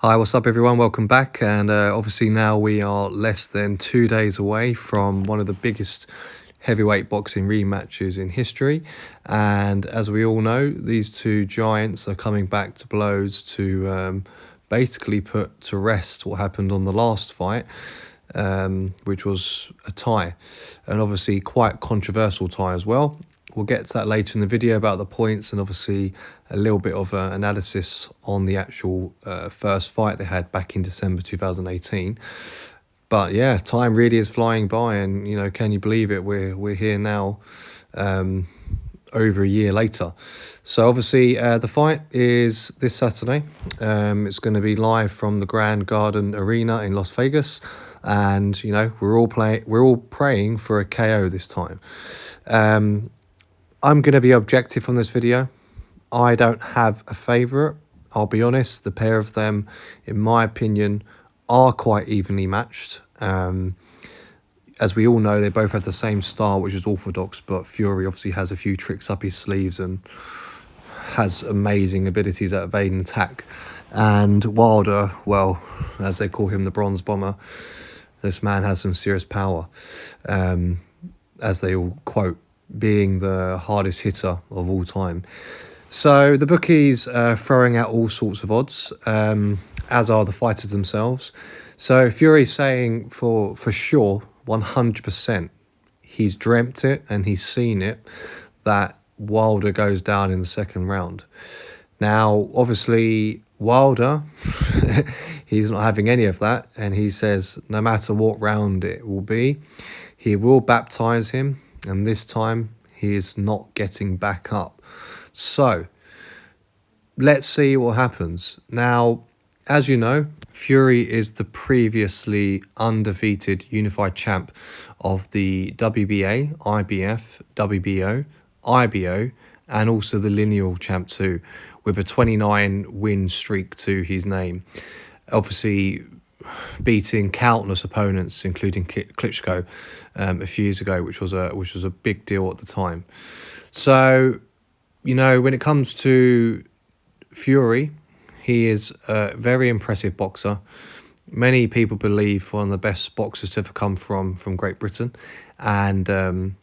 Hi, what's up, everyone? Welcome back. And obviously, now we are less than 2 days away from one of the biggest heavyweight boxing rematches in history. And as we all know, these two giants are coming back to blows to basically put to rest what happened on the last fight, which was a tie, and obviously quite controversial tie as well. We'll get to that later in the video about the points and obviously a little bit of analysis on the actual first fight they had back in December 2018. But yeah, time really is flying by, and can you believe it? We're here now, over a year later. So obviously the fight is this Saturday. It's going to be live from the Grand Garden Arena in Las Vegas, and we're all praying for a KO this time. I'm going to be objective on this video. I don't have a favourite. I'll be honest, the pair of them, in my opinion, are quite evenly matched. As we all know, they both have the same style, which is orthodox, but Fury obviously has a few tricks up his sleeves and has amazing abilities at evade and attack. And Wilder, well, as they call him, the Bronze Bomber, this man has some serious power, as they all quote, being the hardest hitter of all time. So the bookies are throwing out all sorts of odds, as are the fighters themselves. So Fury's saying for sure, 100%, he's dreamt it and he's seen it, that Wilder goes down in the second round. Now, obviously, Wilder, he's not having any of that, and he says no matter what round it will be, he will baptize him, and this time he is not getting back up. So let's see what happens. Now, as you know, Fury is the previously undefeated unified champ of the WBA, IBF, WBO, IBO, and also the lineal champ too, with a 29 win streak to his name. Obviously, beating countless opponents, including Klitschko, a few years ago, which was a big deal at the time. So, when it comes to Fury, he is a very impressive boxer. Many people believe one of the best boxers to ever come from Great Britain, and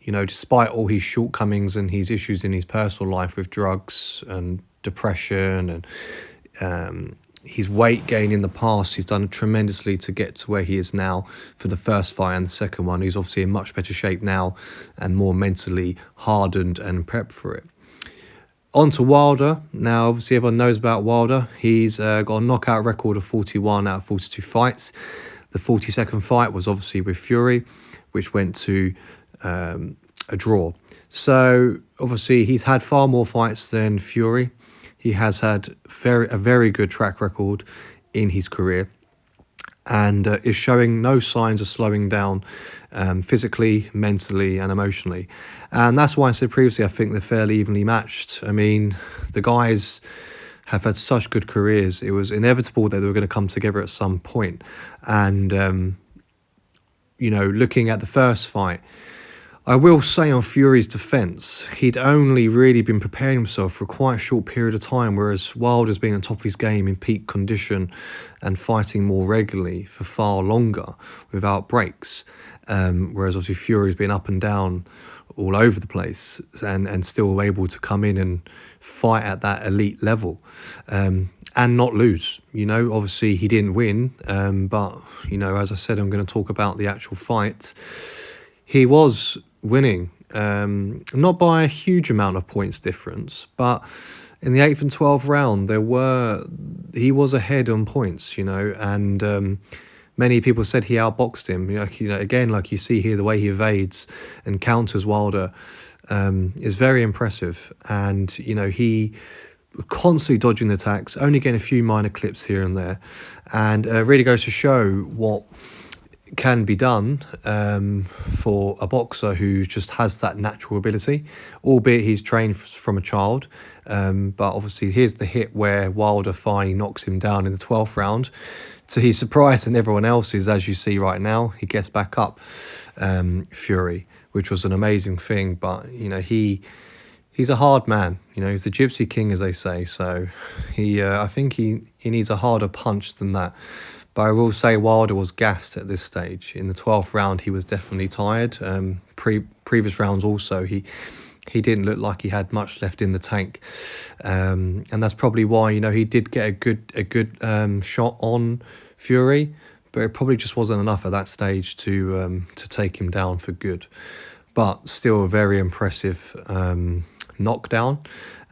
despite all his shortcomings and his issues in his personal life with drugs and depression and his weight gain in the past, he's done tremendously to get to where he is now for the first fight and the second one. He's obviously in much better shape now and more mentally hardened and prepped for it. On to Wilder. Now, obviously, everyone knows about Wilder. He's got a knockout record of 41 out of 42 fights. The 42nd fight was obviously with Fury, which went to a draw. So, obviously, he's had far more fights than Fury. He has had a very good track record in his career, and is showing no signs of slowing down physically, mentally, and emotionally. And that's why I said previously, I think they're fairly evenly matched. I mean, the guys have had such good careers. It was inevitable that they were going to come together at some point. And, looking at the first fight, I will say on Fury's defence, he'd only really been preparing himself for quite a short period of time, whereas Wilder's been on top of his game in peak condition and fighting more regularly for far longer without breaks. Whereas obviously Fury's been up and down all over the place and still able to come in and fight at that elite level and not lose. Obviously he didn't win, but, as I said, I'm going to talk about the actual fight. He was winning, not by a huge amount of points difference, but in the 8th and 12th round, he was ahead on points, and many people said he outboxed him. Again, like you see here, the way he evades and counters Wilder is very impressive, and he constantly dodging the attacks, only getting a few minor clips here and there, and really goes to show what can be done for a boxer who just has that natural ability, albeit he's trained from a child. But obviously here's the hit where Wilder finally knocks him down in the 12th round. To his surprise and everyone else's, as you see right now, he gets back up, Fury, which was an amazing thing. But, he he's a hard man. You know, he's the Gypsy King, as they say. So I think he needs a harder punch than that. But I will say Wilder was gassed at this stage. In the 12th round, he was definitely tired. Previous rounds also, he didn't look like he had much left in the tank. And that's probably why, you know, he did get a good shot on Fury, but it probably just wasn't enough at that stage to take him down for good. But still a very impressive knockdown.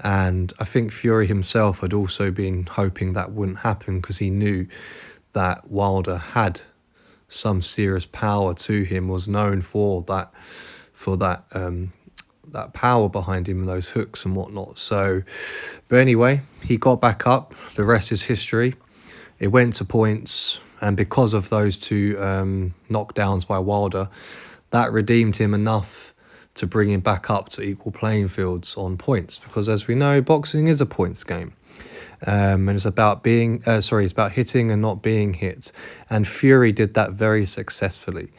And I think Fury himself had also been hoping that wouldn't happen, because he knew that Wilder had some serious power to him, was known for that power behind him and those hooks and whatnot. So, but anyway, he got back up. The rest is history. It went to points, and because of those two knockdowns by Wilder, that redeemed him enough to bring him back up to equal playing fields on points. Because as we know, boxing is a points game. And it's about it's about hitting and not being hit. And Fury did that very successfully.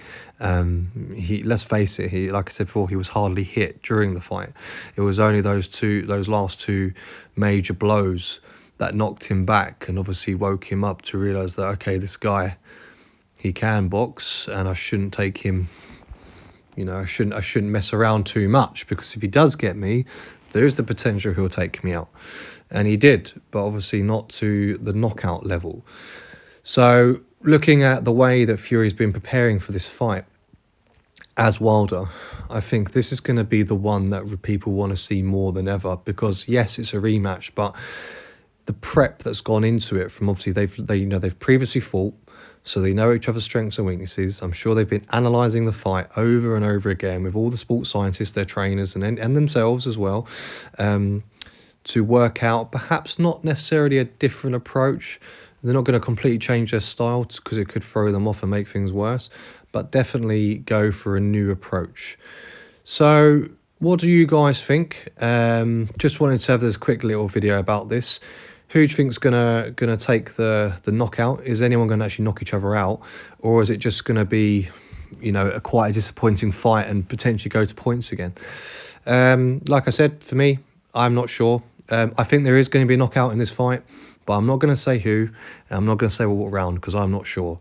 Let's face it, like I said before, he was hardly hit during the fight. It was only those last two major blows that knocked him back, and obviously woke him up to realise that, okay, this guy, he can box, and I shouldn't take him. You know, I shouldn't mess around too much, because if he does get me, there is the potential he'll take me out. And he did, but obviously not to the knockout level. So looking at the way that Fury's been preparing for this fight as Wilder, I think this is going to be the one that people want to see more than ever, because yes, it's a rematch, but the prep that's gone into it, from obviously they've previously fought, so they know each other's strengths and weaknesses. I'm sure they've been analysing the fight over and over again with all the sports scientists, their trainers, and themselves as well, to work out perhaps not necessarily a different approach. They're not going to completely change their style, because it could throw them off and make things worse, but definitely go for a new approach. So what do you guys think? Just wanted to have this quick little video about this. Who do you think's gonna take the knockout? Is anyone going to actually knock each other out, or is it just going to be, you know, quite a disappointing fight and potentially go to points again? Like I said, for me, I'm not sure. I think there is going to be a knockout in this fight, but I'm not going to say who, and I'm not going to say what round, because I'm not sure.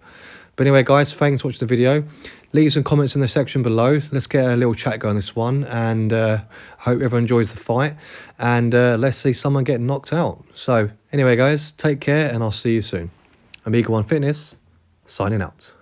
But anyway, guys, thanks for watching the video. Leave some comments in the section below. Let's get a little chat going on this one, and I hope everyone enjoys the fight, and let's see someone get knocked out. So anyway, guys, take care, and I'll see you soon. Amiga One Fitness, signing out.